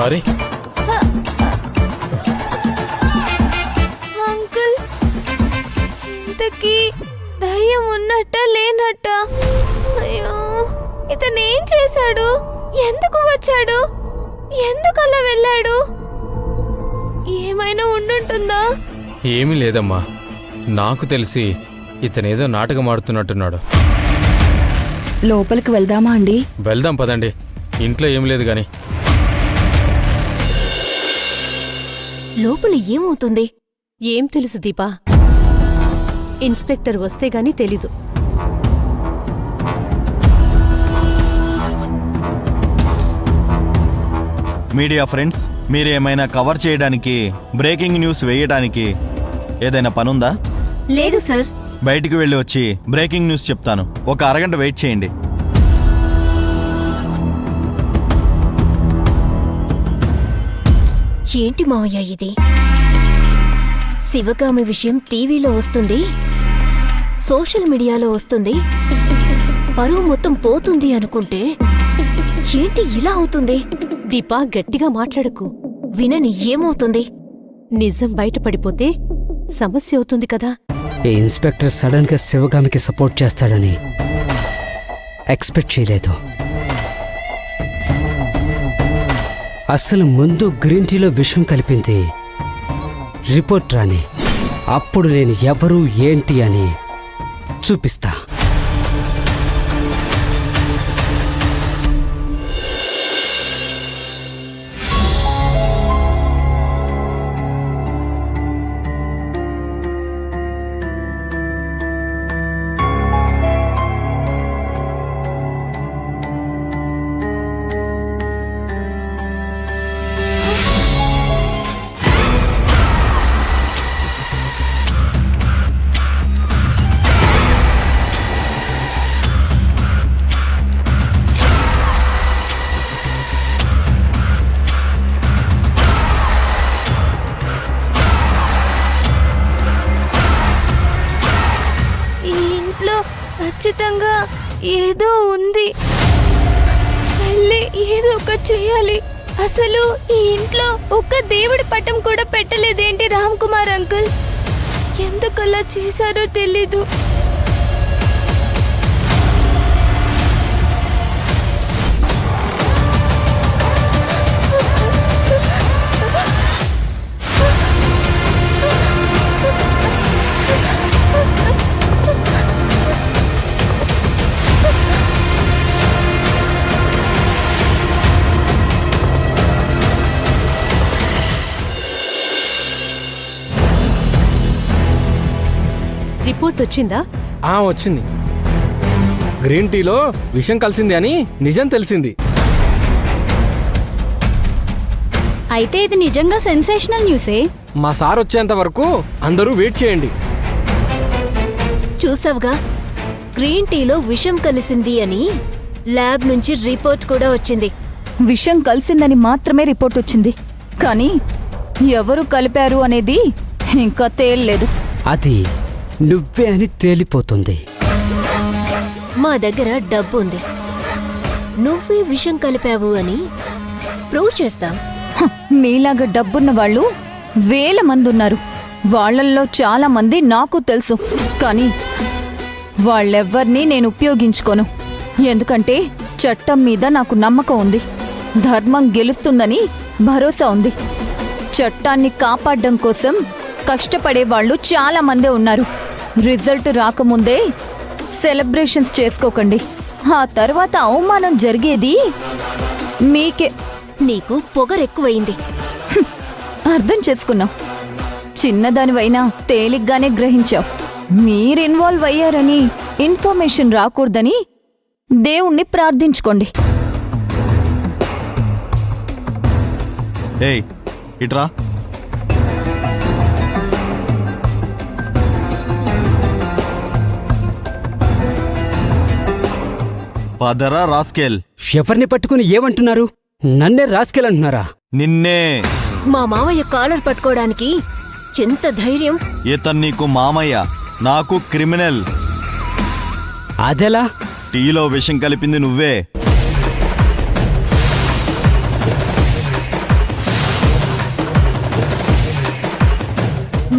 అరే అంకుల్, ఇంతకీ దయ్యం ఉన్నట్ట లేనట్ట? అయ్యో, ఇతను ఏం చేశాడు? ఎందుకు వచ్చాడు? ఎందుకు అలా వెళ్ళాడు? ఏమైనా ఉండుంటుందా? ఏమీ లేదమ్మా, నాకు తెలిసి ఇతనేదో నాటకం ఆడుతున్నట్టున్నాడు. లోపలికి వెళ్దామా అండి? వెళ్దాం పదండి, ఇంట్లో ఏం లేదు గాని. లోపల ఏమవుతుంది? ఏం తెలుసు దీపా, ఇన్స్పెక్టర్ వస్తే గాని తెలీదు. మీడియా ఫ్రెండ్స్, మీరేమైనా కవర్ చేయడానికి, బ్రేకింగ్ న్యూస్ వేయడానికి ఏదైనా పనుందా? లేదు సార్. బయటికి వెళ్ళి వచ్చి బ్రేకింగ్ న్యూస్ చెప్తాను. ఒక అరగంట వెయిట్ చేయండి. ఏంటి మావయ్య ఇది? శివగామి విషయం టీవీలో వస్తుంది, సోషల్ మీడియాలో వస్తుంది, పరువు మొత్తం పోతుంది అనుకుంటే ఏంటి ఇలా అవుతుంది? దీపా, గట్టిగా మాట్లాడకు. వినని ఏమవుతుంది? నిజం బయటపడిపోతే సమస్య అవుతుంది కదా. ఈ ఇన్స్పెక్టర్ సడన్ గా శివగామికి సపోర్ట్ చేస్తాడని ఎక్స్పెక్ట్ చేయలేదు. అసలు ముందు గ్రీన్ టీలో విషం కలిపింది రిపోర్ట్ రాని, అప్పుడు నేను ఎవరు ఏంటి అని చూపిస్తా. ఖచ్చితంగా ఏదో ఉంది. వెళ్ళి ఏదో ఒకటి చేయాలి. అసలు ఈ ఇంట్లో ఒక్క దేవుడి పటం కూడా పెట్టలేదేంటి రామ్ కుమార్ అంకుల్? ఎందుకలా చేశారో తెలీదు. రిపోర్ట్ వచ్చిందా? వచ్చింది. గ్రీన్ టీలో విషం కలిసింది అని నిజం తెలిసింది. అయితే ఇది నిజంగా సెన్సేషనల్ న్యూసే. మా సార్ వచ్చేంత వరకు అందరూ వెయిట్ చేయండి. చూసావుగా, గ్రీన్ టీలో విషం కలిసింది అని ల్యాబ్ నుంచి రిపోర్ట్ కూడా వచ్చింది. విషం కలిసిందని మాత్రమే రిపోర్ట్ వచ్చింది, కానీ ఎవరు కలిపారు అనేది ఇంకా తేలలేదు. అది నువ్వే అని తేలిపోతుంది. మా దగ్గర డబ్బు ఉంది, నువ్వే విషం కలిపావు అని ప్రూవ్ చేస్తాం. మీలాగా డబ్బున్న వాళ్ళు వేల మంది ఉన్నారు. వాళ్ళల్లో చాలా మంది నాకు తెలుసు, కానీ వాళ్ళెవ్వరినీ నేను ఉపయోగించుకోను. ఎందుకంటే చట్టం మీద నాకు నమ్మకం ఉంది, ధర్మం గెలుస్తుందని భరోసా ఉంది. చట్టాన్ని కాపాడడం కోసం కష్టపడే వాళ్ళు చాలా మందే ఉన్నారు. రిజల్ట్ రాకముందే సెలబ్రేషన్స్ చేసుకోకండి. ఆ తర్వాత అవమానం జరిగేది మీకే. నీకు పొగరెక్కువైంది. అర్థం చేసుకున్నావు. చిన్నదానివైనా తేలిగ్గానే గ్రహించావు. మీరు ఇన్వాల్వ్ అయ్యారని ఇన్ఫర్మేషన్ రాకూడదని దేవుణ్ణి ప్రార్థించుకోండి. ఏయ్, ఇట్రా. పదరా రాస్కెల్. ఎవరిని పట్టుకుని ఏమంటున్నారు? నన్నే రాస్కెల్ అంటున్నారా? నిన్నే. మా మావయ్య కాలర్ పట్టుకోవడానికి ఎంత ధైర్యం? ఇతను నీకు మామయ్య, నాకు క్రిమినల్. అదెలా? టీలో విషం కలిపింది నువ్వే.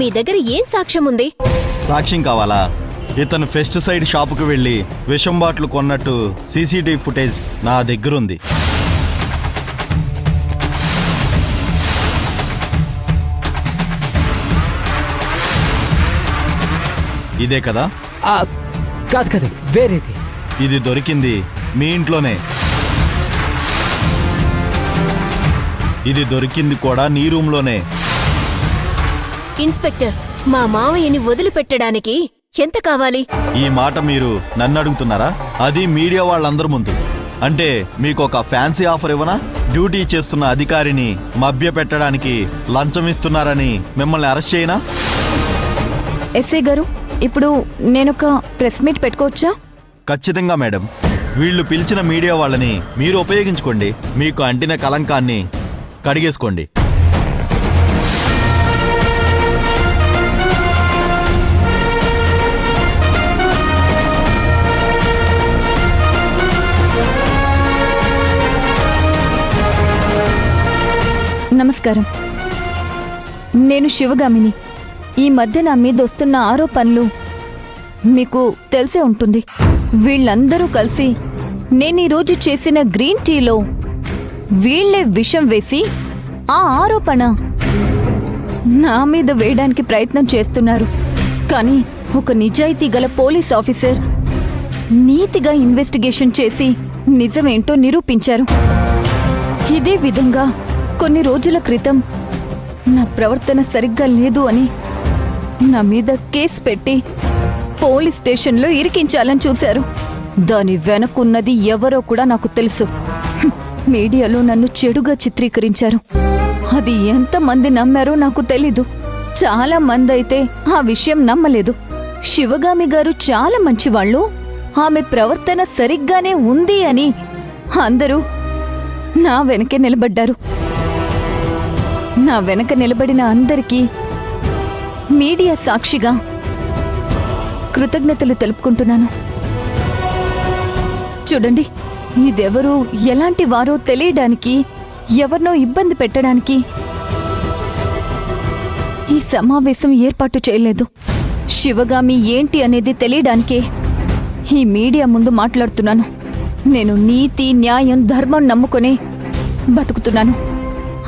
మీ దగ్గర ఏం సాక్ష్యం ఉంది? సాక్ష్యం కావాలా? ఇతను పెస్టిసైడ్ షాపుకు వెళ్ళి విషం బాట్లు కొన్నట్టు సీసీటీవీ ఫుటేజ్ నా దగ్గరుంది. ఇదే కదా? ఆ, కాదు కాదు, వేరేది. ఇది దొరికింది మీ ఇంట్లోనే. ఇది దొరికింది కూడా నీ రూమ్లోనే. ఇన్స్పెక్టర్, మా మావయ్యని వదిలిపెట్టడానికి ఎంత కావాలి? ఈ మాట మీరు నన్ను అడుగుతున్నారా? అది మీడియా వాళ్ళందరి ముందు. అంటే మీకు ఒక ఫ్యాన్సీ ఆఫర్ ఇవ్వనా? డ్యూటీ చేస్తున్న అధికారిని మభ్య పెట్టడానికి లంచం ఇస్తున్నారని మిమ్మల్ని అరెస్ట్ చేయనా? ఎస్ఐ గారు, ఇప్పుడు నేనొక ప్రెస్ మీట్ పెట్టుకోవచ్చా? ఖచ్చితంగా మేడం. వీళ్ళు పిలిచిన మీడియా వాళ్ళని మీరు ఉపయోగించుకోండి. మీకు అంటిన కలంకాన్ని కడిగేసుకోండి. నమస్కారం, నేను శివగామిని. ఈ మధ్య నా మీద వస్తున్న ఆరోపణలు మీకు తెలిసే ఉంటుంది. వీళ్ళందరూ కలిసి నేను ఈరోజు చేసిన గ్రీన్ టీలో వీళ్లే విషం వేసి ఆ ఆరోపణ నా మీద వేయడానికి ప్రయత్నం చేస్తున్నారు. కానీ ఒక నిజాయితీ గల పోలీస్ ఆఫీసర్ నీతిగా ఇన్వెస్టిగేషన్ చేసి నిజమేంటో నిరూపించారు. ఇదే విధంగా కొన్ని రోజుల క్రితం నా ప్రవర్తన సరిగ్గా లేదు అని నా మీద కేసు పెట్టి పోలీస్ స్టేషన్లో ఇరికించాలని చూశారు. దాని వెనకున్నది ఎవరో కూడా నాకు తెలుసు. మీడియాలో నన్ను చెడుగా చిత్రీకరించారు. అది ఎంతమంది నమ్మారో నాకు తెలీదు. చాలా మంది అయితే ఆ విషయం నమ్మలేదు. శివగామి గారు చాలా మంచివాళ్ళు, ఆమె ప్రవర్తన సరిగ్గానే ఉంది అని అందరూ నా వెనకే నిలబడ్డారు. నా వెనక నిలబడిన అందరికీ మీడియా సాక్షిగా కృతజ్ఞతలు తెలుపుకుంటున్నాను. చూడండి, ఇదెవరూ ఎలాంటి వారో తెలియడానికి, ఎవరినో ఇబ్బంది పెట్టడానికి ఈ సమావేశం ఏర్పాటు చేయలేదు. శివగామి ఏంటి అనేది తెలియడానికే ఈ మీడియా ముందు మాట్లాడుతున్నాను. నేను నీతి, న్యాయం, ధర్మం నమ్ముకునే బతుకుతున్నాను.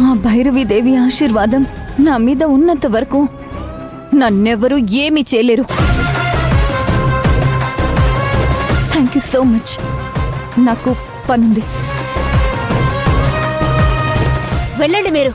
ఆ భైరవీదేవి ఆశీర్వాదం నా మీద ఉన్నంత వరకు నన్నెవరూ ఏమీ చేయలేరు. Thank you so much. నాకు పనుంది. వెళ్ళండి మీరు.